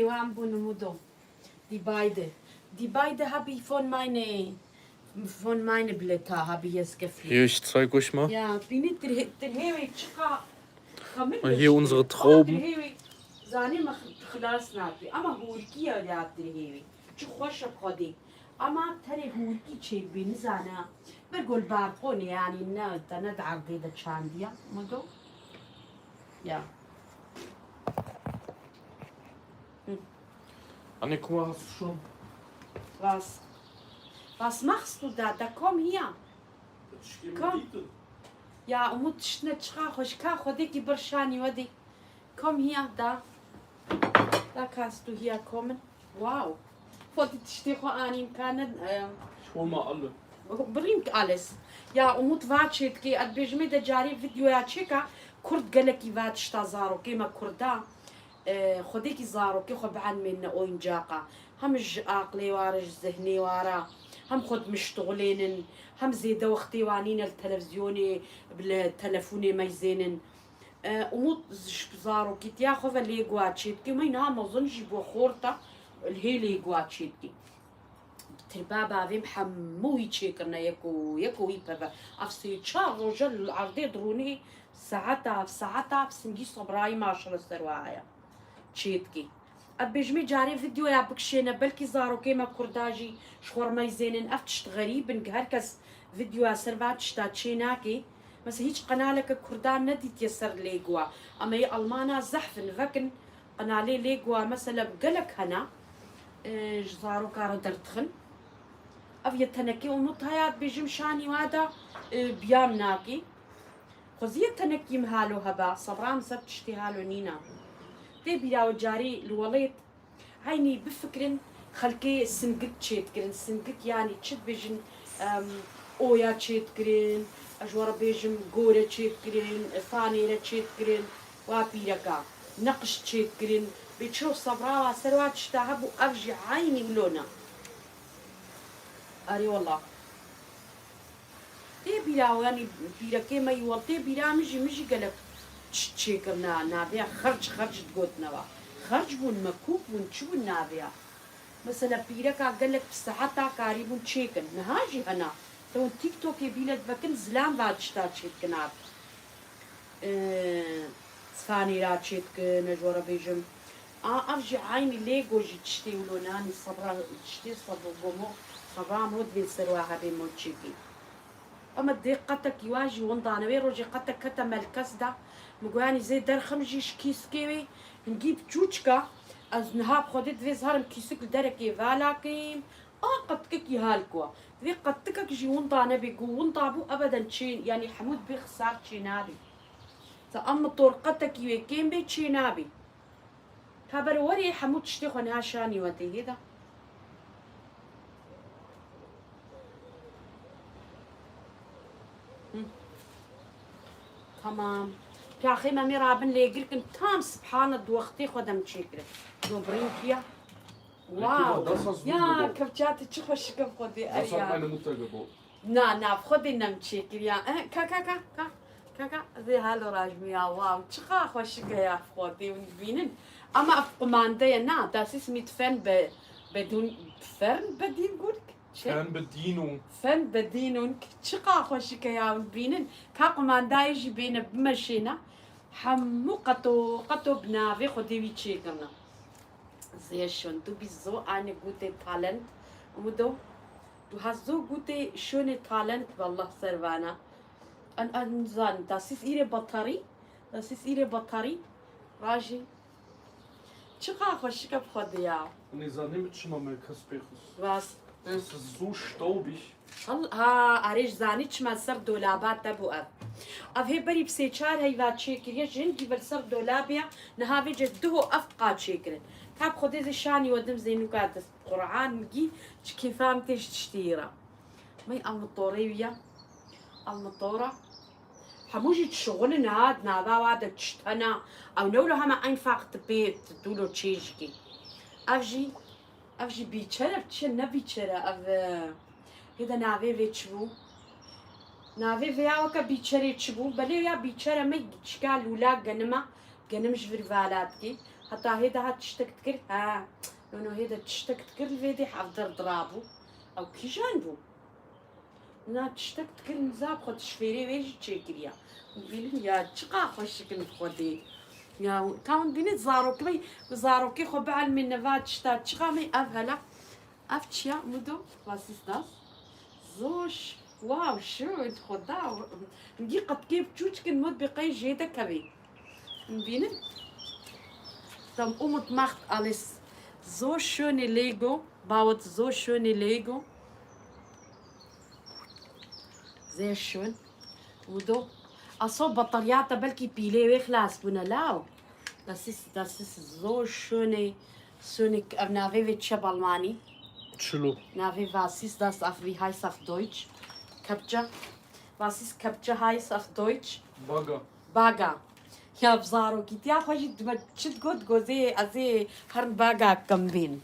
Waren Bunudo. Die beide habe ich von meine Blätter habe ich es geflickt. Hier, ich zeige euch mal. Ja, bin ich der Hier unsere Trauben. زاني ما خلاص نابي أما هو الكيا اللي عطيه شو خوش بقدي أما ترى هو الكي شيء بنزانا بقول بارقوني يعني نا تعرضي ده شانديا مدو ja. Anne, guck mal, hast du schon? Was machst du da? Da komm hier. Komm. Ja, und nicht schrachisch, die Bershani, wadi. Komm hier, da. Da kannst du hier kommen. Wow. Wollte ich dich an ihm können? Ich hol mal alle. Bringt alles. Ja, und watschet, geh, at bejme de jari video ya cheka, kurd galaki watsch ta zaro, kema kurda. خديكي زارو كي خب عن من اوين جاقة هم عقلي وارج ذهني وارا هم خد مشتغلين هم زيدا وقتي وانين التلفزيوني بالتلفوني ميزينن وموت زارو كي تياخذ اللي قواتشيت كي ما ينام اظنش بخورته اللي هي اللي قواتشيت كي تربابا في محموي تشيكرنا يكو يبا افسي تشار رجل عرضي دروني ساعتها بسنجي صبراي ما شاء الله سروايا تشيتكي أبيجمي جاري فيديو يا بكشينا بلكي زارو كيما كرداجي شخور ما يزينن أفتشت غريب إنك هركز فيديو يا سرفات تشيناكي بس هيج قناة لك كردان ندي تيسر ليقوا أما هي ألمانا زحفن فكن قناة ليقوا مثلا بقلك هنا زارو كارو درتخن أفيا تنكي ونط هيات بيجم شاني وادا بيامناكي خزية تنكي مهالو هبا صبرام سبت اشتهالو نينا دي بيلاو جاري الوليد هيني بفكرن خلكي سنقت تشيت كرن سنقت يعني تشت بيجن اويا تشيت كرن اجوار بيجم قورة تشيت كرن فانيرة تشيت كرن وابيركا نقش تشيت كرن بتشوف صبراوة سروات تشتهبو ارجع عيني ملونا اري والله دي بيلاو يعني بيركي ما يولتي بيلا مجي قلب تشيكرنا نابيا خرج تقولنا خرج بون مكوب بون شو نابيا مثلا بيركا قال لك بساعتها قريب تشيكن نهاجي انا تو تيك توك يبيلت بكن زلام بعد شتا تشيكنات سفاني را تشيكن نجورا بيجم ارجع عيني ليجو جي تشتي ولوناني صبرا تشتي صبر قومو صبرا مود بين سرواها بين مود تشيكي اما دقتك يواجي ونضانا ويروجي قتك كتا ملكس دا مقواني زي در خمجيش كيس كيوي نجيب جوجكا از نهاب خودت في زهرم كيسك دركي فالاكيم قد كي هالكوا في قتك جي ونضانا بيقو ونضابو ابدا تشين يعني حمود بخسار تشينابي اما طرقتك يوي كيم بي تشينابي كابر وري حمود تشتيخون هاشاني ودي هذا تمام يا اخي ما ميرابن لي قلت تام سبحان الدوختي خدم تشيكري دوبرينكيا واو يا كبجات تشخش كم خدي Das hat meine Mutter geboten. نا خدي نم تشيكري يا كاكا زي هالو راجمي يا واو تشخا خوشك يا خدي ونبينن اما افقمانده نا das ist mit Fernbedienung Fernbedienung تشقا خوشك يا ونبينن كاقمان دايجي بين بمشينا حمو قطو بنافي خدي ويتشيكنا sehr schön du bist so eine gute Talent Udo du hast so gute schöne Talent والله سروانا an das ist ihre Batterie راجي تشقا خوشك بخدي يا Nisa, nimm jetzt schon mal mein Kasperus. was Es ist so staubig. عريش زانيتش ما سر دولابات تبو هي بري بسيچار هي وات شيكريا جنجي بالسر دولابيا نهافي جدو افقا شيكرن كاب خدي زي شاني ودم زينو قاد قرعان مجي كيفام تيش تشتيرا مي المطورية المطورة حموجي تشغل ناد نادا وادا تشتنا او نولو هما einfach تبيت دولو تشيشكي افجي بيچرا تشنا بيچرا هذا نافي فيتشبو نافي فيا وكا بيچري تشبو بلي يا بيچرا مي تشكال ولا جنما جنمش في الفالاتكي حتى هيدا هاد تشتك تكر ها لأنه هيدا تشتك تكر الفيدي حفضر ضرابو أو كي جانبو نا تشتك تكر نزاب خد شفيري ويجي تشكريا بيلم يا تشقا خوشك نخدي يا كان بينت زاروكي زاروكي خو بعل من نفات شتا تشقا مي أفهلا أفتشيا مدو واسيس داس زوش واو schön خدا نجي قد كيف تشوتشكن مد بقي جيدا كبي بينت dann Umut macht alles so schöne Lego, baut so schöne Lego. Sehr schön. Udo. Also Batterien بلكي بيلي ويخلص بنا لاو. Das ist so schöne Nave wird Chabalmani. Chilo. Nave was ist das auf wie heißt auf Deutsch? Capture. Was ist Capture heißt auf Deutsch? Bagger. باقا يا بزارو كي يا خوجي تشد قد قوزي ازي هرن باقا كمبين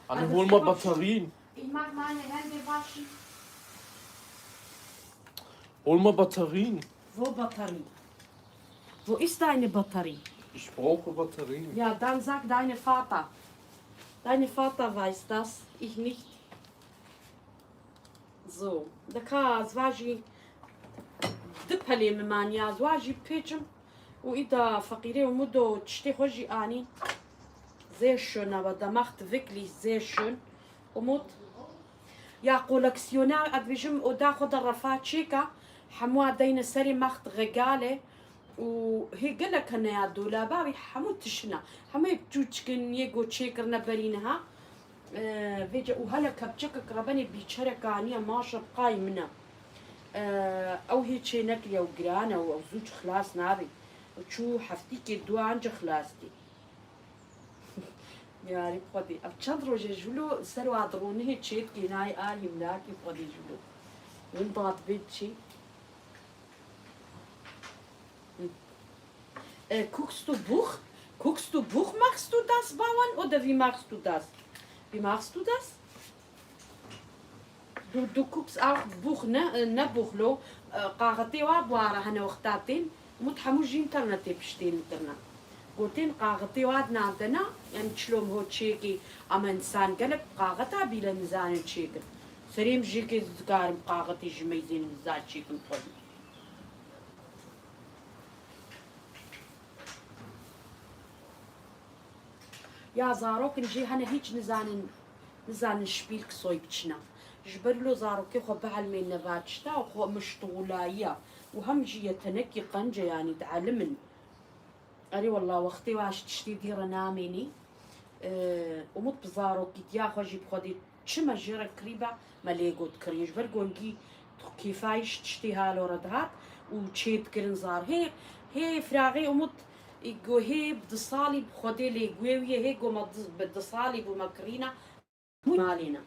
Anne, hol mal Batterien. Ich mag meine Hände waschen. Hol mal Batterien. Wo Batterie? Wo ist deine Batterie? Ich brauche Batterien. Ja, dann sag deine Vater. Deine Vater weiß das, ich nicht. So, دكا زواجي دبلي ممانيا زواجي بيجم وإذا فقيرة ومدو تشتي خوجي آني sehr schön, aber der macht wirklich sehr schön ومد يا كولكسيونر أدبيجم وداخد الرفات شيكا حموا دين سري macht regale وهي قالك أنا يا دولابا حمو تشنا حمو بتوتشكن يجو تشيكر نبرينها فيجا وهلا كبتشك قرباني بيشارك عني ماشا قايمنا او هيك شي نكلي او جرانا او زوج خلاص نابي وشو حفتيك دوا عنج خلاصتي يا ريت خدي ابتشدرو جلو سروا عطروني هيك شيت كيناي آلي ملاكي خدي جلو ونضغط بيتشي guckst du Buch, machst du das, Bauern, oder wie machst du das? Wie machst du das? Du guckst auch Buch, ne Buchlo, قاغتي وابوارا هنا وقتاتين متحموش انترنت بشتين انترنت قلتين قاغتي وادنا عندنا يعني تشلوم هو تشيكي اما انسان قلب قاغتا بلا ميزان تشيكي سريم جيكي زكارم قاغتي جميزين ميزان تشيكي نقول يا زاروك نجي هنا هيك نزان شبيلك صويبتشنا جبرلو زاروكي خو بعل من نباتشتا وخو مشطولايا وهم جي يتنكي قنجة يعني تعلمن أري والله وقتي واش تشتي دير ناميني ومت بزاروكي تيا خوجي بخودي تشما جيرا قريبة مليقو تكري جبرقو نجي كيفايش تشتي هالو ردهات وتشيت كرن زار هي فراغي ومت يقو هي بدصالي بخودي لي قويوية هي قو بدصالي بمكرينا مالينا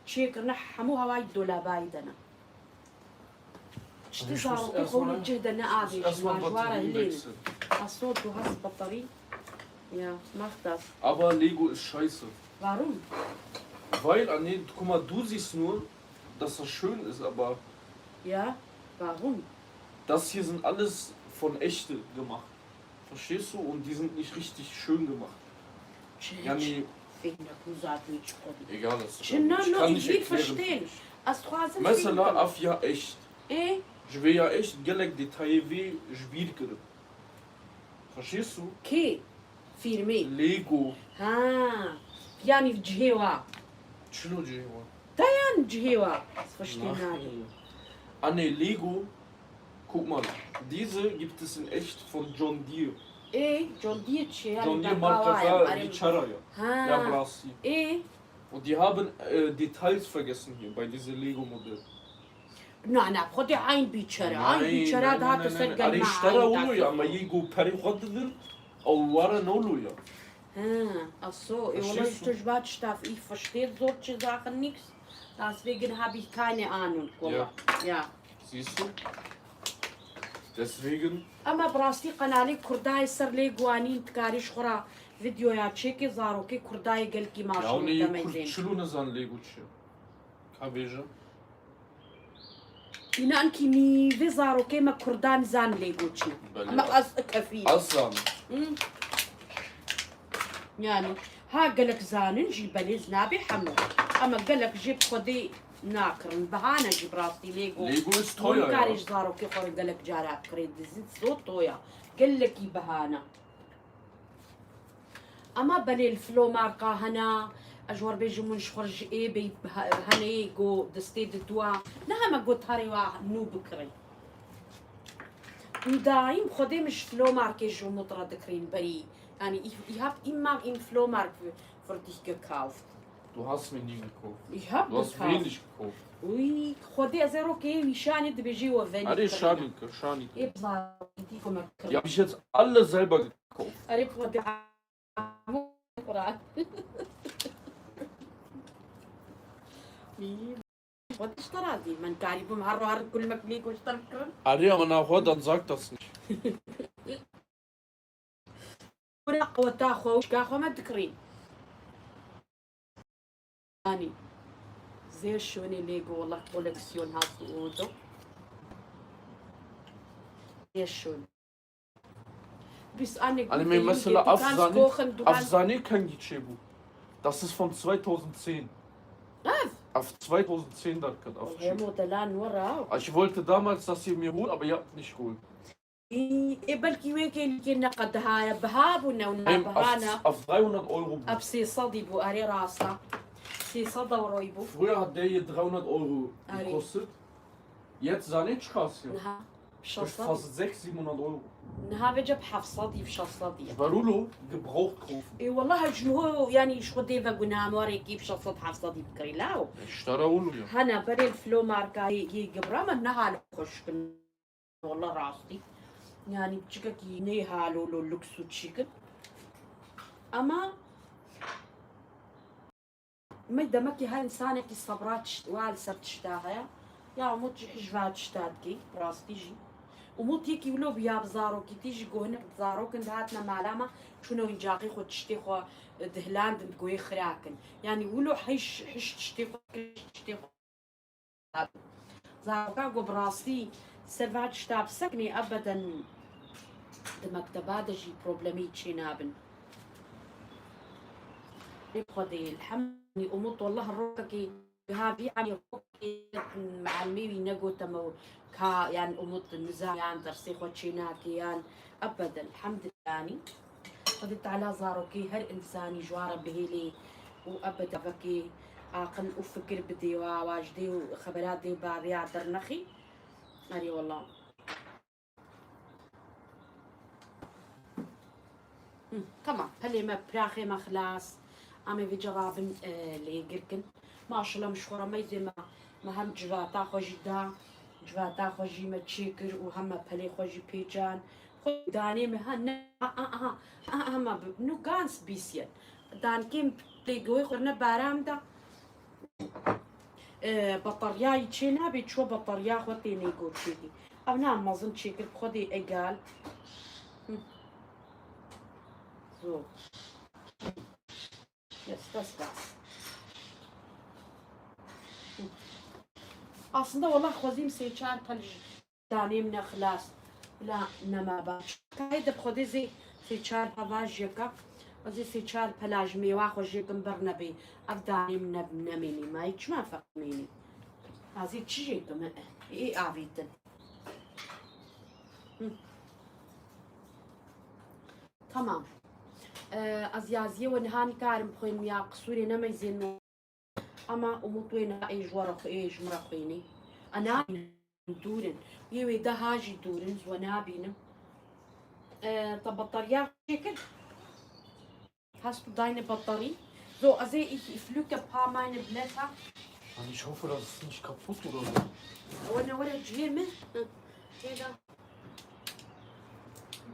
شيكرنا حمو هواي دولاباي دنا شتي زارو يقولوا جهدنا عادي جوارا هلين الصوت du hast Batterie ja mach das Aber Lego ist scheiße. Warum? Weil, Anne, guck mal, du siehst nur, dass das schön ist, aber Ja, warum? das hier sind alles von echte gemacht. Verstehst du? Und die sind nicht richtig schön gemacht. Yani, egal, das ist No, ich no, kann ich nicht will erklären. verstehen. As مثلا أفيا echt. Eh? Je vais ja echt قالك détailler جبير Verstehst du? كي فيرمي Lego. ها يعني في جهيوا شنو جيوا؟ يعني جهيوا verstehen Anne, Lego. Guck mal, diese gibt es in echt von John Deere. ايه جون ديتشي John Deere Marka die Charaya. Ja, ها Brasi. ايه Und die haben Details vergessen hier bei diesem Lego-Modell. نعم خدي عين بيتشرا عين بيتشرا ده تسجل أنا مع اشتروا يا أما يجوا بريخددن أو ورا نولو يا. ach so, Verstehst والله du? Stützbatschstaff, ich verstehe solche Sachen nichts. Deswegen habe ich keine Ahnung. Ja. Ja. Siehst du? Deswegen. أما براستي قنالي كرداي سر لي قوانين تكاري شخرا فيديو يا تشيكي زاروكي كرداي قلكي ما Ja, شو und die متميزين. Kultschulune sind Lego-Tje. Kabeja. إن أنكي مي في زاروكي ما كردان زان لي قوتشي. بلي. أما قص كفيل. Aslan. يعني ها قالك زانن جيب بليز نابي حمو اما قالك جيب خدي ناكرن بهانا جيب راسي ليجو Lego ist teuer, ja. كاريش زارو كي خوري قالك جارا كريد زيت صوت تويا قالك بهانا اما بلي الفلو ماركا هنا اجور بيجي من شخرج اي بي هني جو دستي دتوا نها ما قلت هاري نو بكري دايم خدي مش فلو ماركه جو مطرة دكرين بري يعني ich hab immer im Flohmarkt für dich gekauft. Du hast mir nie gekauft. Ich hab Du hast gekauft. wenig gekauft. وي خدي زيرو كي مشان بيجي وفني Ari Schanike, Schanike. ايه بصراحة ديكم Die habe ich jetzt alle selber gekauft. قريب خدي قرآن خدي اشترى دي من تعرف هر كل ما كليك واشترى Ari, aber nachher, dann sag das nicht. ورق وتاخو كاخو ما تكرين اني زي شوني ليجو والله كولكسيون هاسو اودو زي شون bis eine Also mir مثلا Afsani kein Gichebu. Das ist von 2010. Auf 2010 das kann auf. Ich wollte damals, dass ihr mir holt, aber ihr habt nicht geholt. بلكي وين كنا قدها بهابنا ونبهانا Auf 300 Euro. ابسي صدي بو اري راسا سي صدا ورويبو Früher hat der hier 300 Euro gekostet. Jetzt Sanitschkas hier. Kostet fast 600-700 Euro. نها بجيب حفصدي بشصدي Barolo gebraucht kaufen. اي والله جمهور يعني شو ديفا قلنا موري كيف شصت حفصدي بكري لاو اشتروا له. هنا بري الفلو ماركا هي قبرا من نها خوش والله راسي يعني بتشككي نيها لو لوكسو تشيكن اما ما دمكي هاي انسانه كي صبرات والسر تشتاها يا موت حجبات شتاتكي راس تيجي وموت هيك ولو بياب زارو كي تيجي هناك زارو كنت هاتنا معلمه شنو ينجاقي خو تشتي خو دهلان تقوي خراكن يعني ولو حش تشتي خو زارو كاغو براسي سرفات شتاب سكني ابدا المكتبات جي بروبلمي تشينابن خدي الحمد أموت والله الروكي بهابي يعني مع الميوي نجو تمو كا يعني أموت النزاع يعني درسي خوتشيناكي يعني أبدا الحمد لله يعني خدت على زاروكي هر إنساني جوارا بهيلي وأبدا بكي عقل وفكر بدي وواجدي وخبرات دي وباريع درنخي أري والله تمام هلي ما براخي ما خلاص عمي في جرابن اللي يقركن ما شاء الله مشهورة ما يزي ما هم جراتا خوجي دا جراتا خوجي ما تشيكر وهم بلي خوجي بيجان خو داني مهن ما نو غانس بيسيان دان كيم تيجوي خورنا بارام دا بطاريا يتشينا بيتشو بطاريا خوتي نيجو تشيكي أبنا مازن تشيكر خدي إيجال So. Jetzt das war's. Aslında والله خوزيم سيچار تلج دانيم نخلاص لا نما باش كايد بخدي زي سيچار بواجيكا وزي سيچار بلاج ميوا خوجيكم برنبي افدانيم نميني ما يچ ما فهميني هذه تشيكم اي عبيتن تمام أزيازية ونهان كارم خوين ميا قصوري نميزين أما أموتوين أي جوار أي جمرة خويني أنا دورن يوي ده هاجي دورن ونابين طب بطارية شكل hast du deine Batterie so also ich flüge ein paar meine Blätter Ich hoffe, das ist nicht kaputt oder so. وانا ولا تجير من كده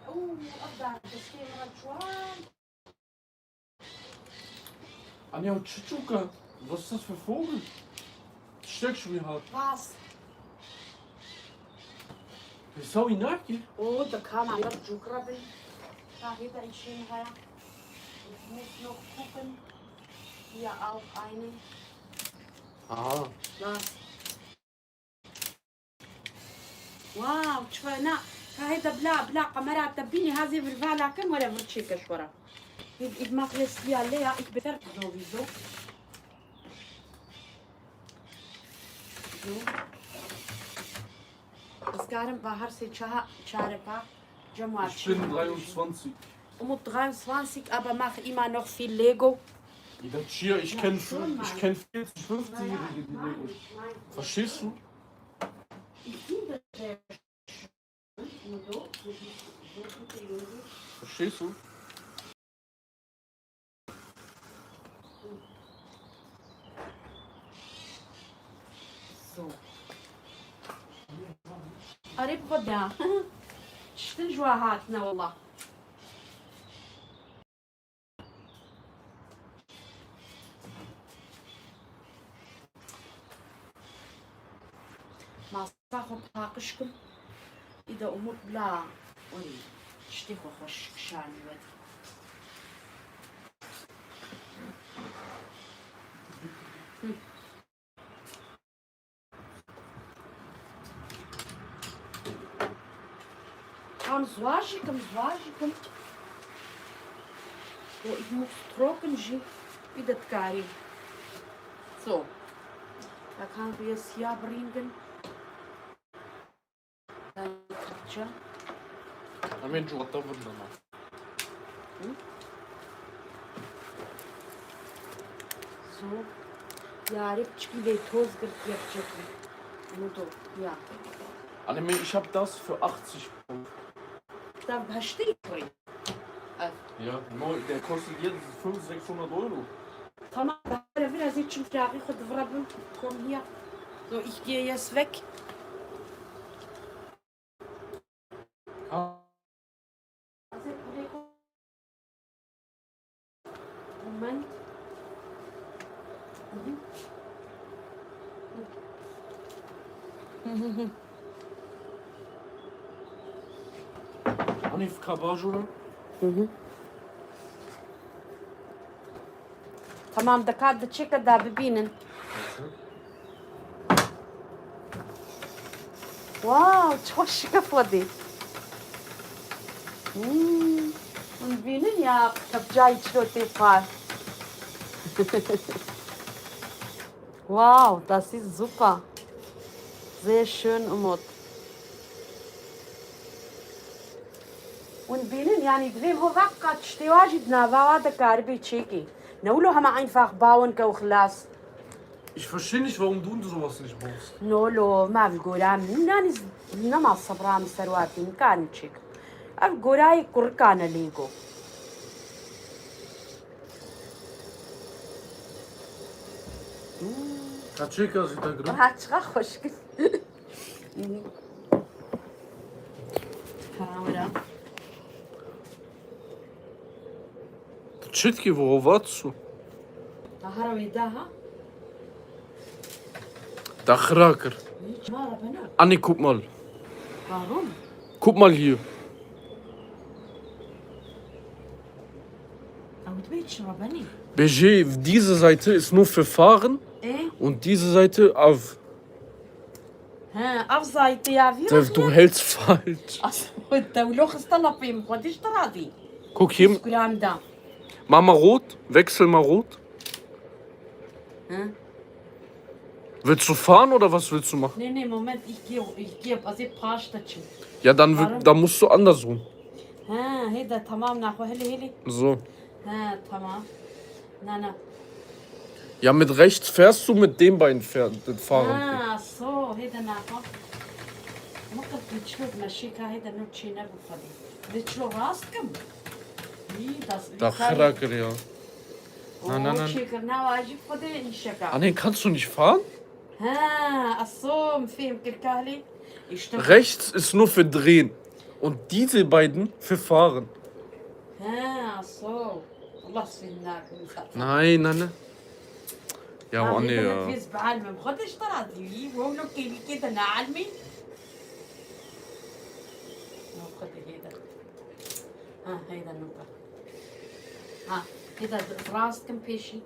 أبدأ تسكين رجوان Anja und Chichuka, was ist das für Vogel? Steckschwein hat. Was? بيساوي ناكي. Oh, da kam ein Jugraben. Da hinter ich stehen her. Ich muss noch gucken. Hier auch eine. Ah. Was? واو شفنا هيدا بلا قمرات تبيني هذه بالفالا كم ولا برتشيكه شورا Ich mache jetzt hier leer, ich bin fertig sowieso. So. Das Garten war hart, Charepa. Ich bin 23. Um 23, aber mache immer noch viel Lego. Ich kenne 14-15-Jährige, die Lego. Verstehst du? Ich finde das. Verstehst du? So. قريب غدا شفت الجواهاتنا والله. ما صاحب طاقشكم إذا أموت بلا ولي تشتيخوا خوش كشاني ودي. زواجكم ich muss trocken gehen wieder tkari. So, da kann ich es hier bringen. Dann Katja. Amen, Jota wunderbar. So, ja, Ripchki wird Tosgert. Ja. Anime, ich habe das für 80 Euro. Da hast du die. Ja, der kostet jetzt 500-600 Euro. Tamam, biraz için flavi khudvrabım. Komm hier. So, ich gehe jetzt weg. Moment. Hanif Kabajola. تمام دكات دتشيكا دا ببينن. واو تخش كفودي. Und binen ja tabjai chlote fahr. Wow, das ist super. Sehr schön Umut. Und binen yani dve ho waqat shtiwajidna wada karbi cheki. نقوله هم einfach bauen كوخلاص. Ich verstehe nicht, warum du sowas nicht brauchst. نولو ما بقولام ناني نما صبرام سرواتي مكان تشيك. أبقولاي كركان ليجو. Katschika sieht da drin. هاتشغا خوشك. هاورا. Tschitki, worauf wartest du? Dachraker. Anni, guck mal. Warum? Guck mal hier. BG, diese Seite ist nur für Fahren und diese Seite auf. auf Seite, ja, wie? Du hältst falsch. Guck hier. Mach mal rot, wechsel mal rot. Willst du fahren oder was willst du machen? Nee, Moment, ich gehe, also Ja, dann musst du andersrum. هيدا تمام ناخو هلي So. تمام na. Ja, mit rechts fährst du, mit dem Bein fahren. so هيدا ناخو ممكن تشوف مشيك هيدا نوتشي نبو فدي تشلو راسكم Dachraker, ja. Nein. Ah, nee, kannst du nicht fahren? Rechts ist nur für Drehen und diese beiden für Fahren. Nein. Ja, Anni, ja. هيدا راسكم بيشي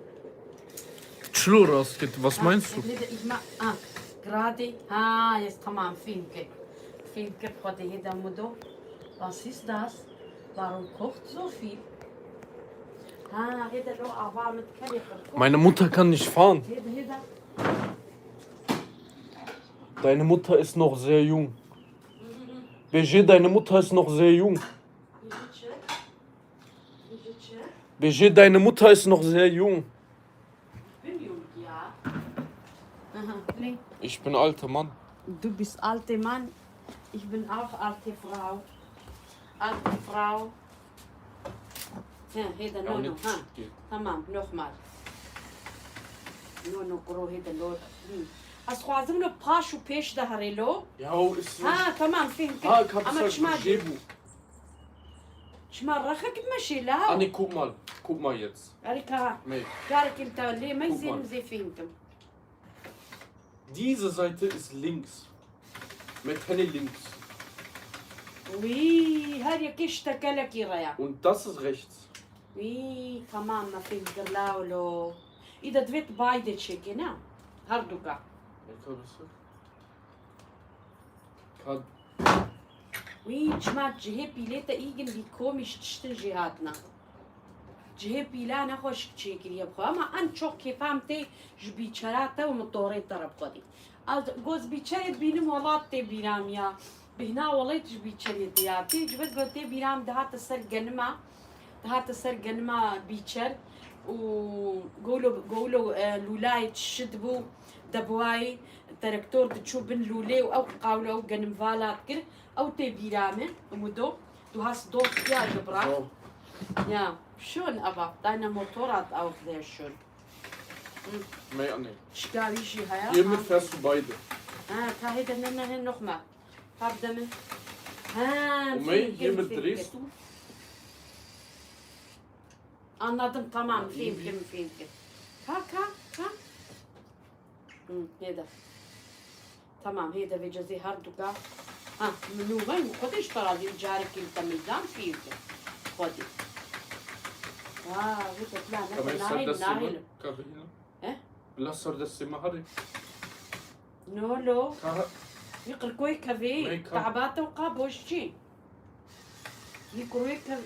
شلو راسك؟ Was meinst du? Ich mach gerade. Jetzt tamam, Finke, خدي هيدا مدو. Was ist das? Warum kocht so viel? Meine Mutter kann nicht fahren. Deine Mutter ist noch sehr jung. Beje, deine Mutter ist noch sehr jung. Beje, deine Mutter ist noch sehr jung. Ich bin alter Mann. Du bist alter Mann. Ich bin auch alte Frau. Alte Frau. هذا نونو ها تمام نوخمال نونو قرو هذا لو أسخوازم له باش وبيش ظهري له Ja, ist تمام فهمت أما شمال شمال رخك ماشي لا Anni, guck mal jetzt. عليك قالك انت ليه ما يزين زي فهمتم Diese Seite ist links. Mit Henne links. وي هذه كيش تكلك يرايا Und das ist rechts. وي تمام ما فهمت له إذا دويت بايدة تشيكي نا هردوكا وي جماعة جهة بيليتا إيجن بيكومش تشتن جهاتنا جهة بيلا نخوش تشيكي يبخو أما أن شوك كيفامتي جبيتشاراتا ومطوري طرب قدي جوز بيتشارت بينم والله تي بينام يا بهنا والله جبيتشارت يا تي جبت قلتي بينام دهات السر جنما دهات السر جنما بيتشر وقولوا لولاي تشدبو دبواي تركتور تشوبن لولي أو قاولو أو جنم فالات كر أو تي بيرامه ومدو دو هاس دوت يا جبرا يا شون أبا داينا موتورات أو كذا شون Nee, Anni. شكاويشي هيا Hiermit fährst du beide. كاهيدا ننا نخمة هبدا من Und May, hiermit drehst du. anladım tamam film ha هيدا تمام هيدا بجزي هردوكا منو وين خديش ترى دي جارك انت ميدان فيه خدي هيدا لا ناهل Lass soll das Zimmer haben. نولو يقل كوي كافي تعبات وقابوشي يقروي كافي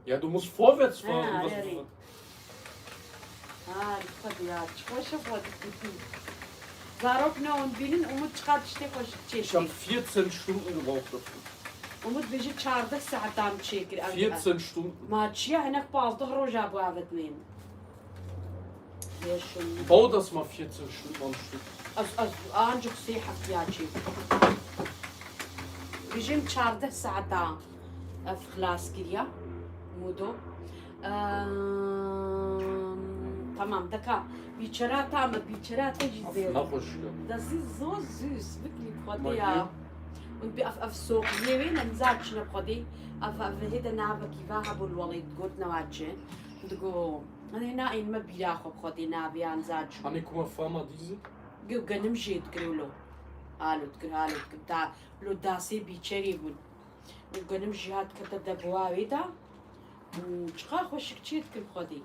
Ja, du musst vorwärts fahren. Ich habe 14 Stunden gebraucht dafür. 14 Stunden. Bau das mal 14 Stunden am Stück. خلاص كده مودو tamam دكا بيتشرات تعمل بيتشرات تجي زي das ist so süß wirklich خدي يا und بأف سوق يوين نزاج شنو خدي أف هيدا نابا كيفاها بالوليد قلت نواجه تقول أنا هنا إن ما بيلاخو خدي نابي نزاج أنا كم فاهمة ديزي جو جنم جيت كرولو هالو كتا لو داسي بيتشري بول وقنم جهات كتا دبواوي دا شقا خوشك تشيت كل خدي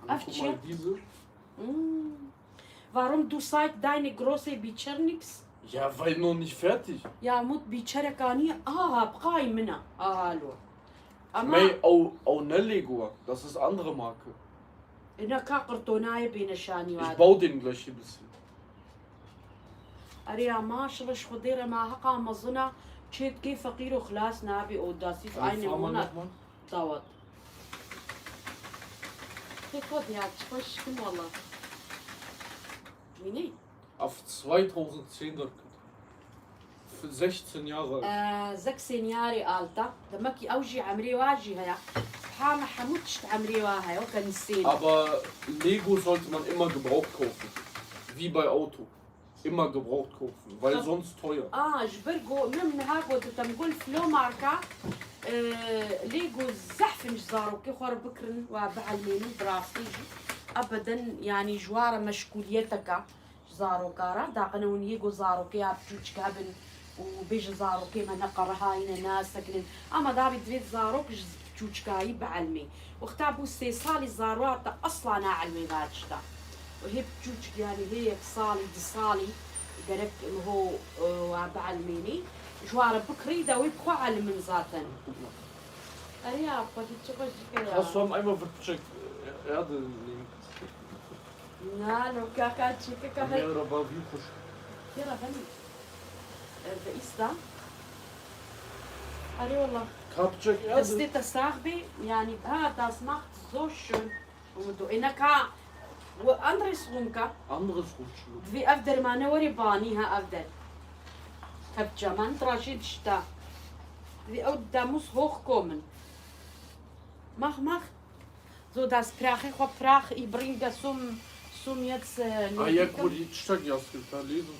أفتشي Warum du sagst deine große Beacher nix? Ja, weil noch nicht fertig. Ja, mut Beacher kani بقاي منها hallo. May au ne Lego, das ist andere Marke. إنها كقرطوناية بين الشاني Ich baue den gleich ein bisschen. أريا ما شاء الله شخديرة ما هقا مظنة شيت كيف فقير وخلاص نابي أو داسي في عيني هنا طوط. كيف يا تخش كم والله. مني؟ Auf 2010 für 16 Jahre alt. 16 Jahre alter. Da maki أوجي عمري واجي هيا. حام حموتش عمري واهي وكان السين. Aber Lego sollte man immer gebraucht kaufen. Wie bei Auto. Immer gebraucht kaufen, weil sonst teuer. جبرقو من هاكو تنقول فلو ماركا ليجو زحف نجزارو كي خور بكرن وبعلمينو براستيجي ابدا يعني جوارة مشكوليتك زارو كارا داقنا ونيجو زارو كي ابجوج كابن وبيج زارو كي ما نقر هاينا ناس سكنن اما دابي دريت زارو بجوج كاي بعلمي واختابو استيصالي زاروات اصلا علمي باجتا وهي بجوج يعني هيك صالي دي صالي قالك هو بعلميني جوار بكري داوي بخو علم من ذاتن Aria, pode te fazer. Hast du einmal vercheckt Erde links? Na, no kaka chica kaka. Ja, da war wie frisch. Ja, Rabani. Wer ist da? Aria, wallah. Kapcheck Das Erde. ist das Sachbe, yani, das macht so schön. Und du, إنك وأندرس رونكا. Anderes Rutschlo. في أفدر ما نوري بانيها أفدر. كبجة ما نتراشيد شتا. في أود داموس hochkommen. Mach. So das Prach, ich hab Prach, ich bringe das zum jetzt. Ja, gut, ich steig ja, da lesen.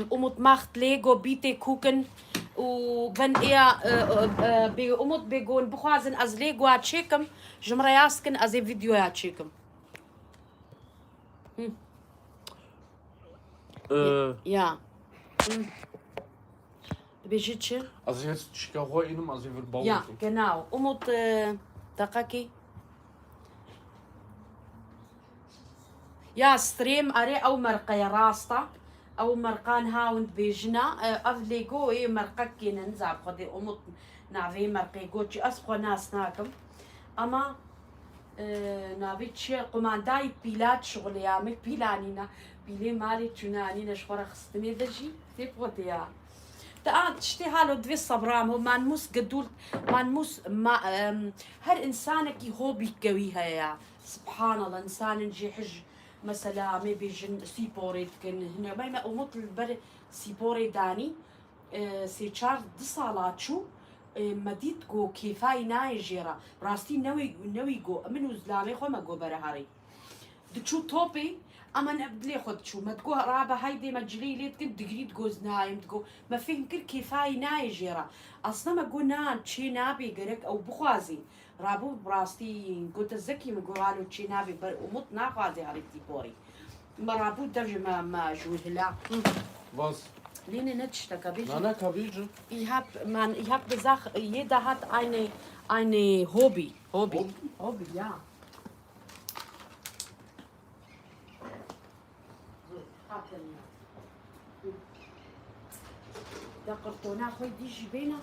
Und macht Lego, bitte gucken. وبن أمود بيقول بخوازن از ليغو هاتشيكم جمرة ياسكن از فيديو هاتشيكم ja بيجيتش Also jetzt Chicago in also wir bauen. ja genau أمود دقيقة يا ستريم أري أو مرقة راستا او مرقان هاوند بيجنا افليغو اي مرقكي ننزع خدي امط نافي مرقيغو تشي اسخو ناس ناكم اما نافي تشي قمانداي بيلات شغل يامي بيلانينا بيلي مالي تشناني نشخور خستني دجي تيبوتيا تا تشتي هالو دوي صبرام هو مان موس قدول مان موس ما هر انسانك هوبي قويها يا سبحان الله انسان نجي حج مثلا ما بيجن سيبوري كن هنا ما أموت البر سيبوري داني سيشار دصالات شو مديت جو كيفاي نايجيرا راستي نوي جو منو زلامي خو ما جو برهاري دشو توبي اما نبدلي خد شو ما تقو رابا هايدي مجري ليت كنت دقريت جوز نايم تقو ما فيهم كل كيفاي نايجيرا اصلا ما جو نان تشي نابي قرك او بخوازي رابو براستي قلت الزكي مقولوا تشي نابي ومط ناخذي على تيبوري مرابو درجة ما جوه لا Was? Lene nicht, da Nana Kabige? Ich hab gesagt, jeder hat eine Hobby. Hobby, ja. Da Kartona heute die Schwäne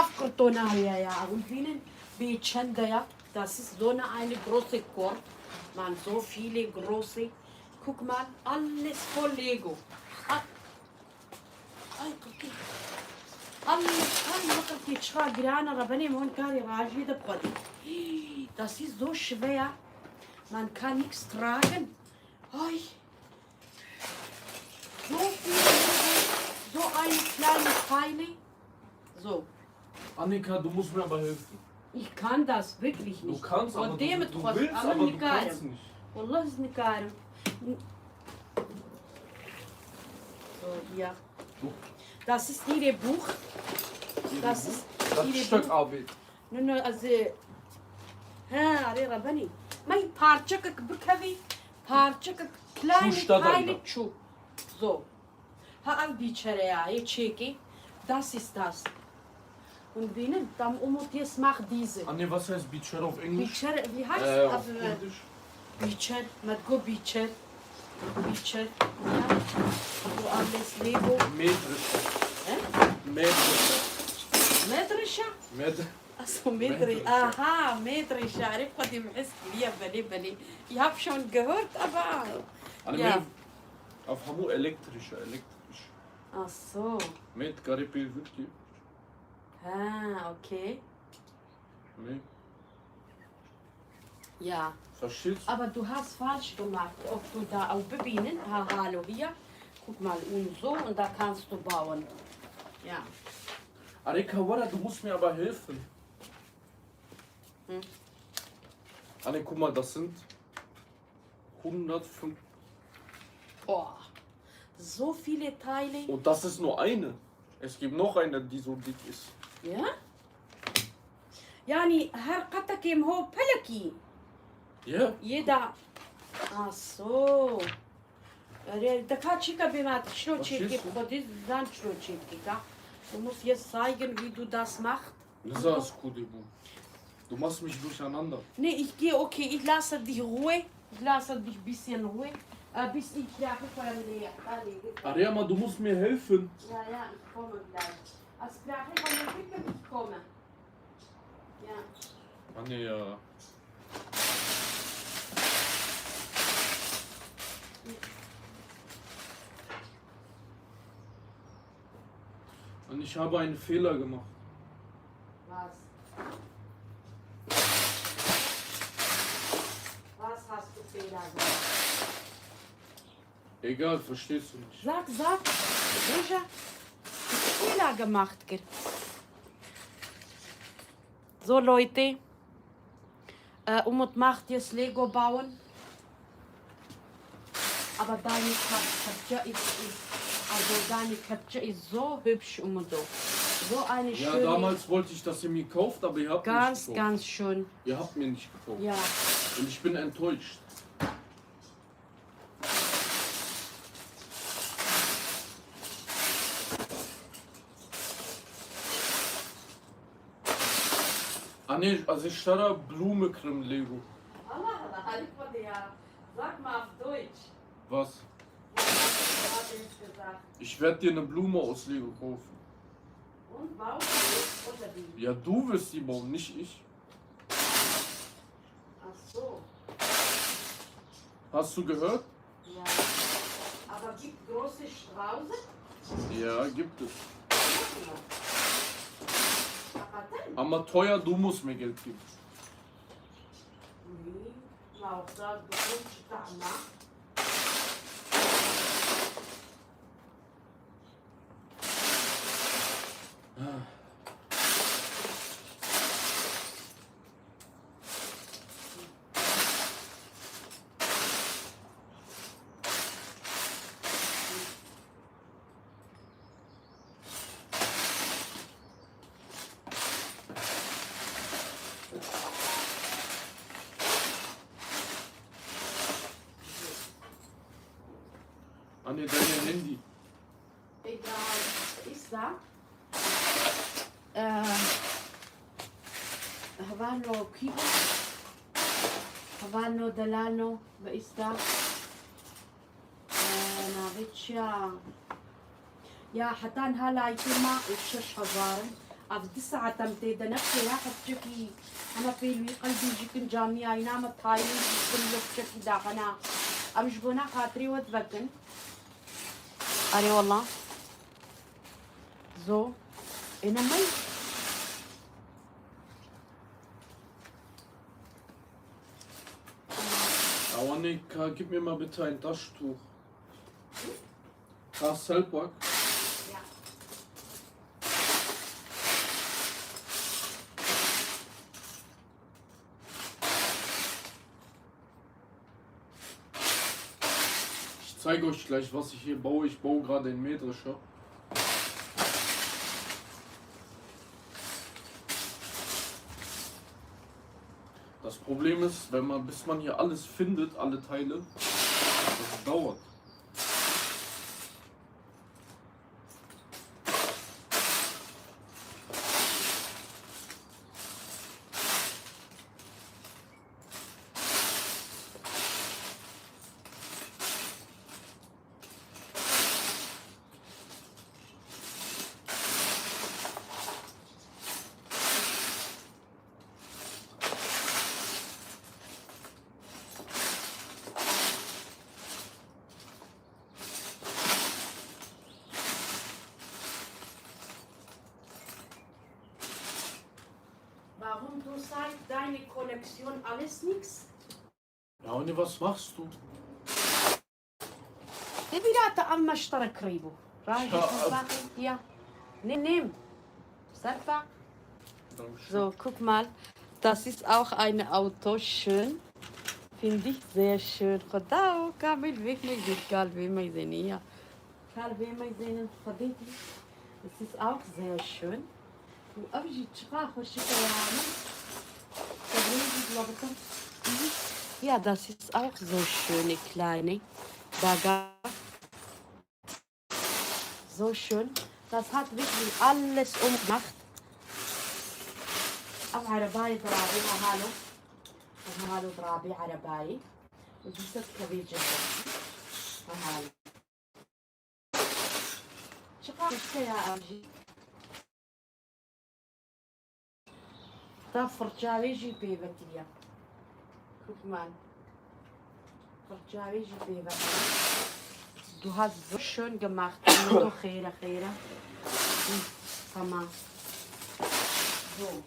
auf Kartona ja und Bienen Bechanda ja, das ist so eine große Korb. Man so viele große. Guck mal, alles voll Lego. Ay, okay. Allah, die Schwagrana, Rabani, man kann die Raji da Body. Das ist so schwer. Man kann nichts tragen. Ay. So viel, so eine kleine Teile. So. Annika, du musst mir aber helfen. Ich kann das wirklich nicht. Du kannst, aber du willst, aber du kannst nicht. Wallah ist nicht geil. So, hier. Das ist ihr Buch. Das ist ihr Stück Arbeit. No, also... ها ري ربني ماي بارچك بكوي بارچك kleine Teile شو so ha am bicharea je cheki das ist das und binnen dann jetzt macht diese Anne, was heißt Beacher auf Englisch? Beacher wie heißt auf Englisch? Beacher mit go Beacher ja so alles Lego Metrische. Metrische. Also Medri, aha, Medrisch, عارف قد يمحس لي بلي Ich habe schon gehört, aber ja. Auf Hamu elektrisch. Ach so. Mit Garipi wirklich. Ah, okay. Nee. Ja. Verstehst du? Aber du hast falsch gemacht, ob du da auch bebienen, hallo hier, guck mal und so und da kannst du bauen. Ja. Arika, Walla, du musst mir aber helfen. Anne, guck mal, das sind 105. Boah, so viele Teile. Und das ist nur eine. Es gibt noch eine, die so dick ist. Ja? يعني حرقتك هو بلكي. Ja. Jeder. Ach so. Da kann ich بما شلون تشيكي خدي زان شلون تشيكي. Du musst jetzt zeigen, wie du das machst. Das Kudibu. Du machst mich durcheinander. Nee, ich gehe, okay, ich lasse dich Ruhe. Ich lasse dich ein bisschen Ruhe. Bis ich Jacke vor dem Leer. Ariama, du musst mir helfen. Ja, ich komme gleich. Als Jacke von der Küche ich komme. Ja. Anne, ja. Und ich habe einen Fehler gemacht. Was? Was hast du Fehler gemacht? Egal, verstehst du nicht. Sag. Sicher? Fehler gemacht. So Leute, Umut macht jetzt Lego bauen. Aber deine Katja ist so hübsch, Umudo. So eine schöne. Ja, damals wollte ich, dass ihr mir kauft, aber ihr habt nicht gekauft. Ganz schön. Ihr habt mir nicht gekauft. Ja. Und ich bin enttäuscht. Nee, also ich starte Blume Creme Lego. Sag mal auf Deutsch. Was? Was hast du gesagt? Ich werde dir eine Blume aus Lego kaufen. Und baust du oder wie? Ja, du wirst die bauen, nicht ich. Ach so. Hast du gehört? Ja. Aber gibt große Strauße? Ja, gibt es. Aber dann? Aber teuer, du musst mir Geld geben. Nee, auch da bekommst du danach. Anne, dein Handy. Egal, ist da. Havano Kibo. Havano Delano. Wer ist da? نافيتشيا يا حتان هلا يتما الشش هزار أف 9 تمتيد نفسي يا حتشكي أنا في الوي قلبي جيكن جامعة ينام التايلين كل شكي داقنا أمش بنا خاطري وتفكن أري والله زو إنا مي Aber Anne, gib mir mal bitte ein Taschentuch. Selpak. Ja. Ich zeige euch gleich, was ich hier baue. Ich baue gerade in Mähdrescher. Das Problem ist, bis man hier alles findet, alle Teile, das dauert. Warum du sagst, deine Kollektion alles nix? Ja, und was machst du? تبي لا تأمل اشترك قريبه رايح Ja. Ja. Nimm. Sarfa. So, guck mal. Das ist auch ein Auto. Schön. Finde ich sehr schön. خداو كامل فيك ما يزيد قال في ما يزينية قال في ما يزين خديتي. Das ist auch sehr schön. وأبجي تشقاخ والشكاية Ja, das ist auch so schöne kleine Bagger. So schön. Das hat wirklich alles umgemacht. أو عرباية ضرابي هالو هالو ضرابي عرباية وجسد كبير جدا هالو شقاق يا أبجي Da Forgiaveji Bevatia. Guck mal. Forgiaveji Bevatia. Du hast so schön gemacht. Doch, Khere. Mama. So.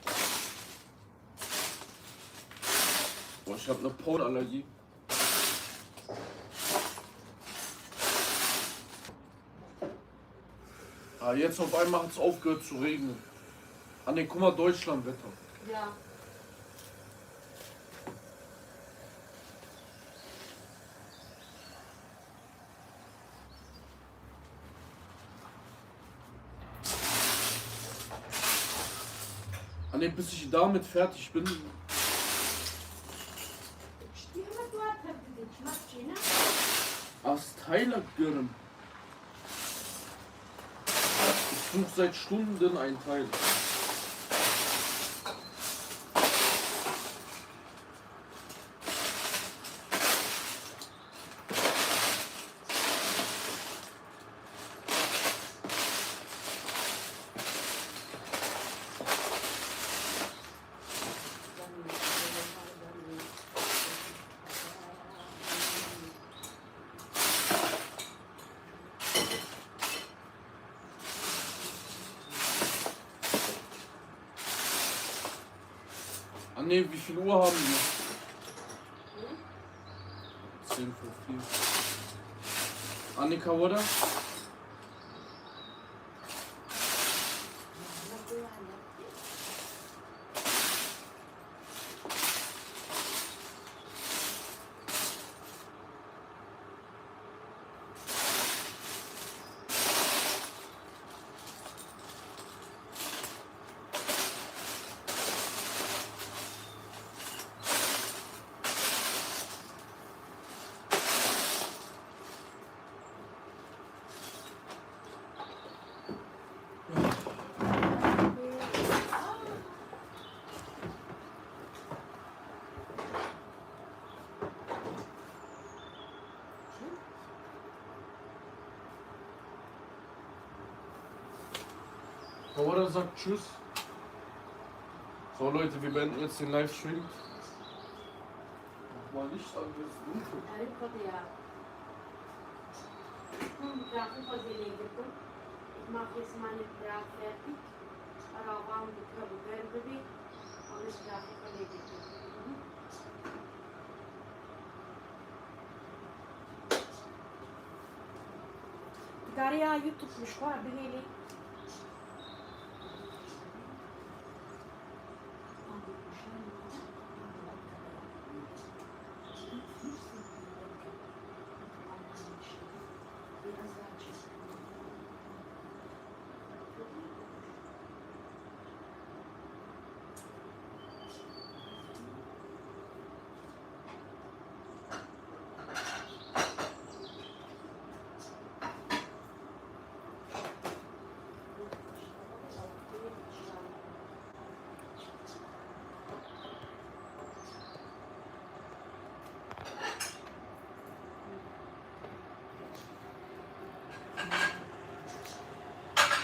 Boah, ich habe eine Pollenallergie. Ah, jetzt auf einmal hat es aufgehört zu regnen. Ah ne, guck mal, Deutschlandwetter. Ja. Ah ne, bis ich damit fertig bin. Asteiler Gürm. Ich suche seit Stunden ein Teil. Ah ne, wie viel Uhr haben wir? 10 vor 4. Annika, oder? Oder sagt Tschüss. So Leute, wir beenden jetzt den Livestream. Mach mal Licht an, das ist dunkel. Ich mache jetzt meine Brot fertig. Aber warum die Körper bewegt? Und ich darf nicht verlegen. Daria, YouTube مشروع بهيلي.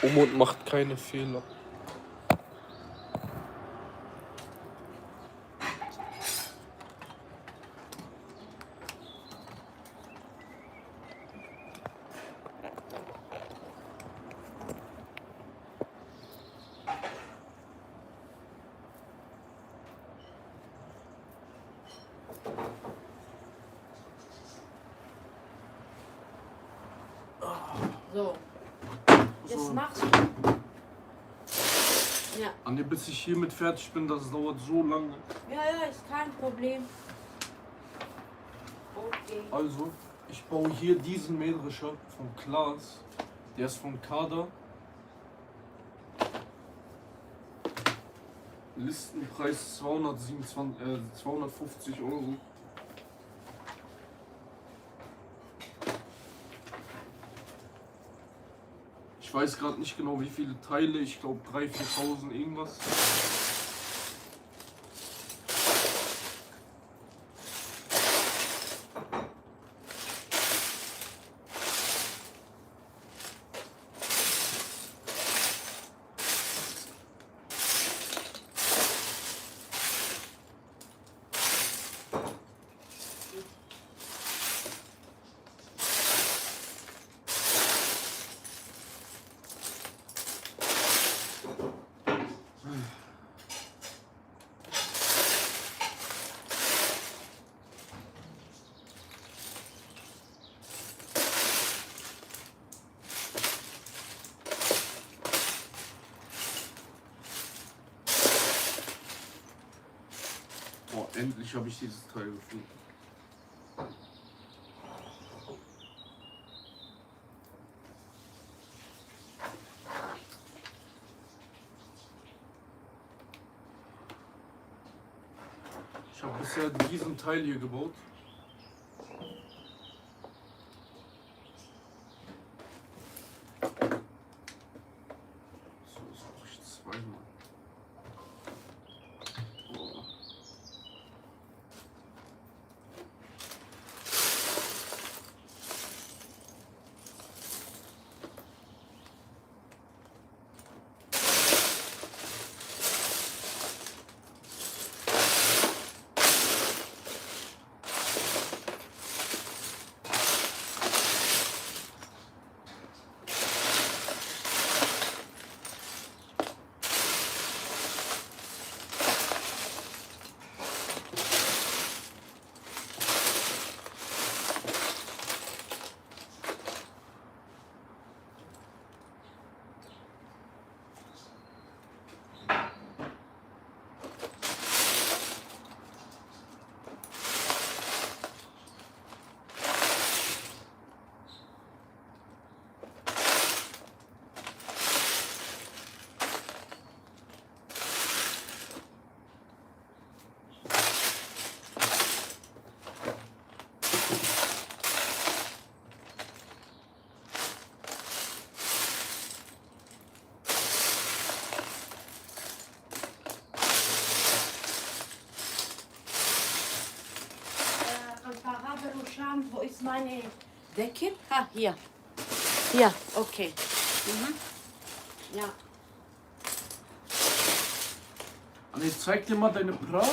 Umut macht keine Fehler. So. Jetzt machst du. Ja. Anne, bis ich hiermit fertig bin, das dauert so lange. Ja, ist kein Problem. Okay. Also, ich baue hier diesen Mähdrescher von Klaas. Der ist von Kader. Listenpreis 250 €. Ich weiß gerade nicht genau, wie viele Teile. Ich glaube 3.000, 4.000 irgendwas. Endlich habe ich dieses Teil gefunden. Ich habe bisher diesen Teil hier gebaut. So, das brauche ich zweimal. Boah. Wo ist meine Decke? Ah, hier. Hier, okay. Ja. Anne, zeig dir mal deine Bra.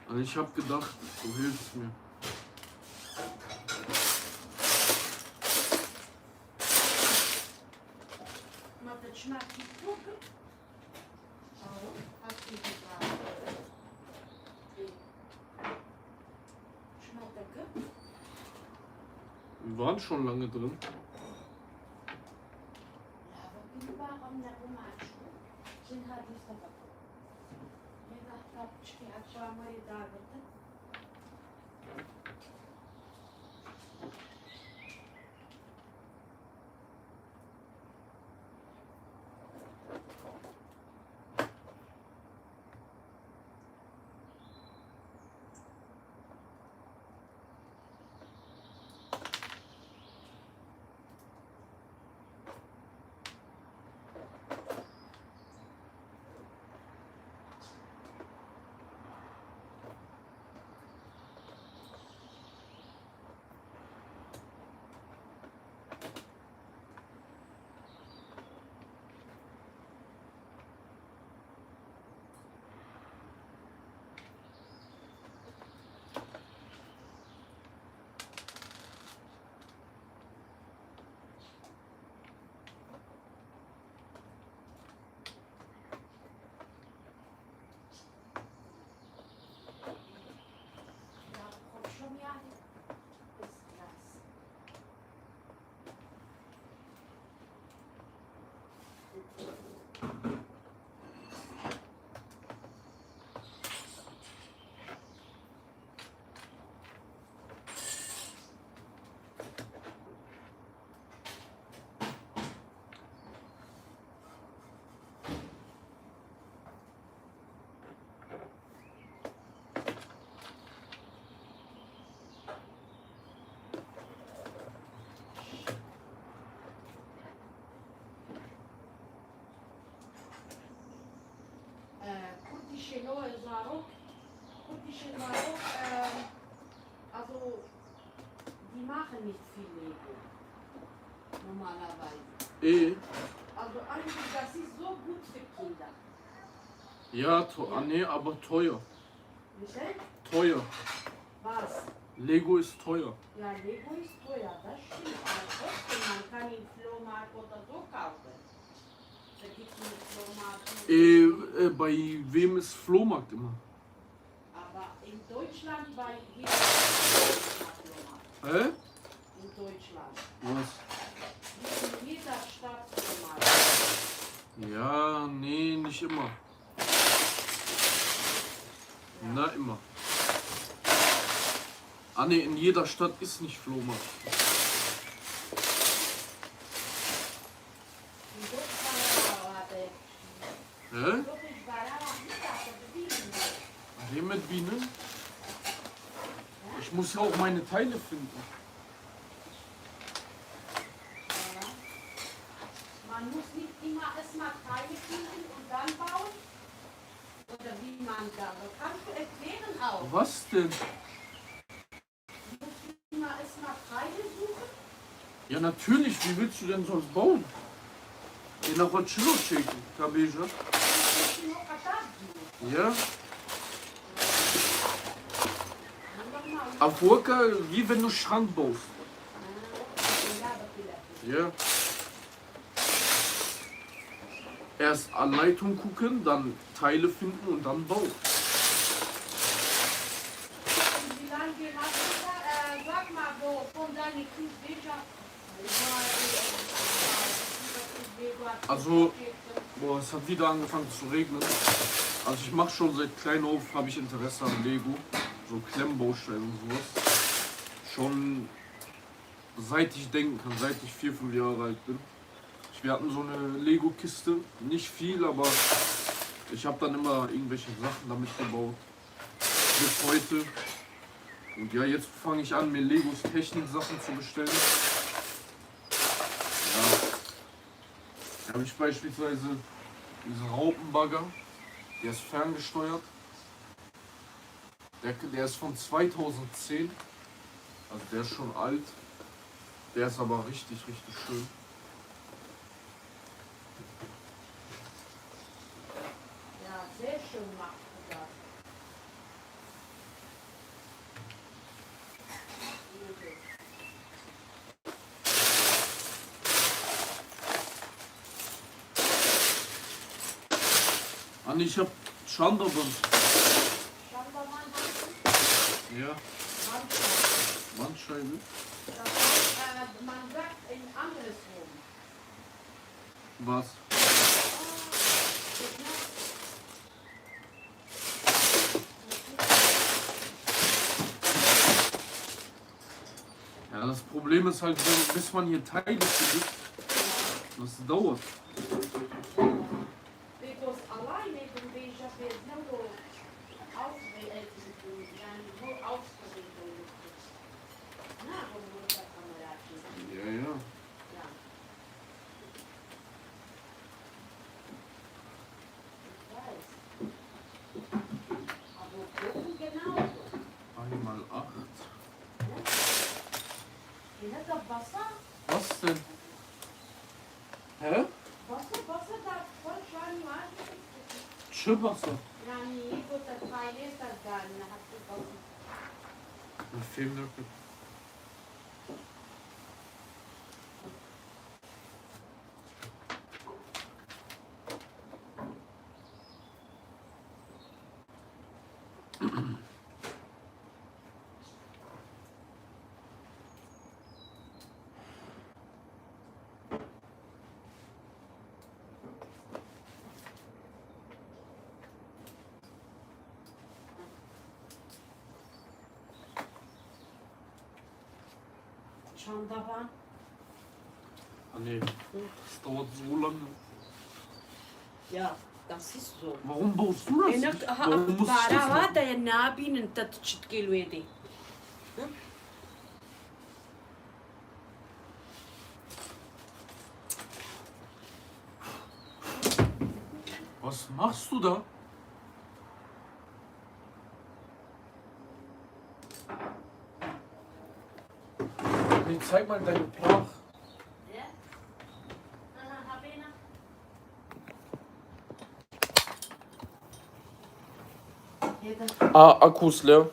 Also ich habe gedacht, du hilfst mir. Wir waren schon lange drin. Also, die machen nicht viel Lego. Normalerweise. Also eigentlich, das ist so gut für Kinder. Ja, nee, aber teuer. Bitte? Teuer. Was? Lego ist teuer. Ja, Lego ist teuer, das stimmt. Aber trotzdem, man kann im Flohmarkt oder so kaufen. Da gibt es einen Flohmarkt. Bei wem ist Flohmarkt immer? Aber in Deutschland bei jedem Flohmarkt. Hä? In Deutschland. Was? In jeder Stadt mal. Ja, nee, nicht immer. Na, immer. Ah ne, in jeder Stadt ist nicht Flohmarkt. Hä? Hier mit Bienen? Ich muss ja auch meine Teile finden. Man muss nicht immer erstmal Teile finden und dann bauen. Oder wie man da. Das kannst du erklären auch. Was denn? Du musst immer erstmal Teile suchen. Ja, natürlich. Wie willst du denn sonst bauen? In der Rotschillo checken, Kabeja. Ja. Afurka, wie wenn du Schrank baust. Ja. Erst Anleitung gucken, dann Teile finden und dann bauen. Wie lange hast du da? Sag mal, wo von deinen Kühlbecher. Also, boah, es hat wieder angefangen zu regnen. Also ich mache schon seit klein auf, habe ich Interesse an Lego. So Klemmbausteine und sowas. Schon seit ich denken kann, seit ich 4, 5 Jahre alt bin. Wir hatten so eine Lego-Kiste, nicht viel, aber ich habe dann immer irgendwelche Sachen damit gebaut. Bis heute. Und ja, jetzt fange ich an, mir Legos Technik-Sachen zu bestellen. Ja. Da habe ich beispielsweise diesen Raupenbagger, der ist ferngesteuert. Der ist von 2010, also der ist schon alt. Der ist aber richtig, richtig schön. Ja, sehr schön macht du das. Anni, ich hab Schanderband. Schandermann hast du? Ja. Wandscheibe. Wandscheibe. Man sagt in andersrum. Was? Ja, das Problem ist halt, bis man hier Teile findet, das dauert. Because alleine bin ich ja jetzt nur auswählen, wo auswählen. Na, wo muss der Kamerad hin? Ja, ja. Ja. Ich weiß. Aber gucken genauso. 1 x 8. Hier hat doch Wasser. Was denn? Hä? Wasser da voll schön war. Schippwasser. Yani bu da fayles da garne hattı Wasser. Ein Filmlöffel. Schanderban. Ah nee, das dauert so lange. Ja, das ist so. Warum baust du das nicht? Warum muss ich das machen? هذا يا نابين انت تشتكي الويدي. Was machst du da? Nee, zeig mal deine Plach. Ja? Habena. Ah, Akku ist leer.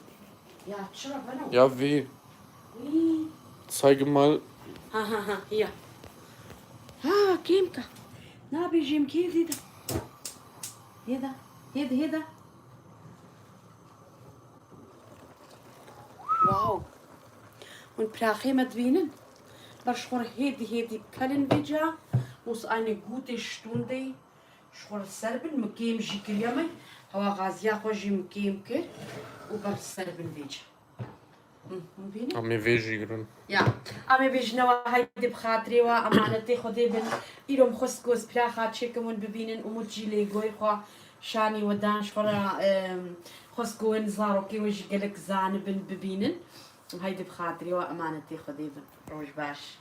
Ja, شرب انا. Ja, weh. Zeige mal. ها هي. ها كيمكا. نابي جيم كيف هذا. هذا. Wow. und Prachemet Wien. Barschor hedi Kallen Vidja muss eine gute Stunde schor Serben mit Kem Jikriame, Hawa Gazia Hojim Kemke, über Serben Vidja. Am Vejigrun. Ja, am Vijnawa Heide Bhatriwa, Amanate Hodeben, Irom Hoskos Pracha Chekum und Bebinen, Umujile Goiha, Shani Wadan Shora Hoskoen Zaroki, Wish Gelek Zane bin Bebinen, Heide Bhatriwa, Amanate Hodeben, Rojbash.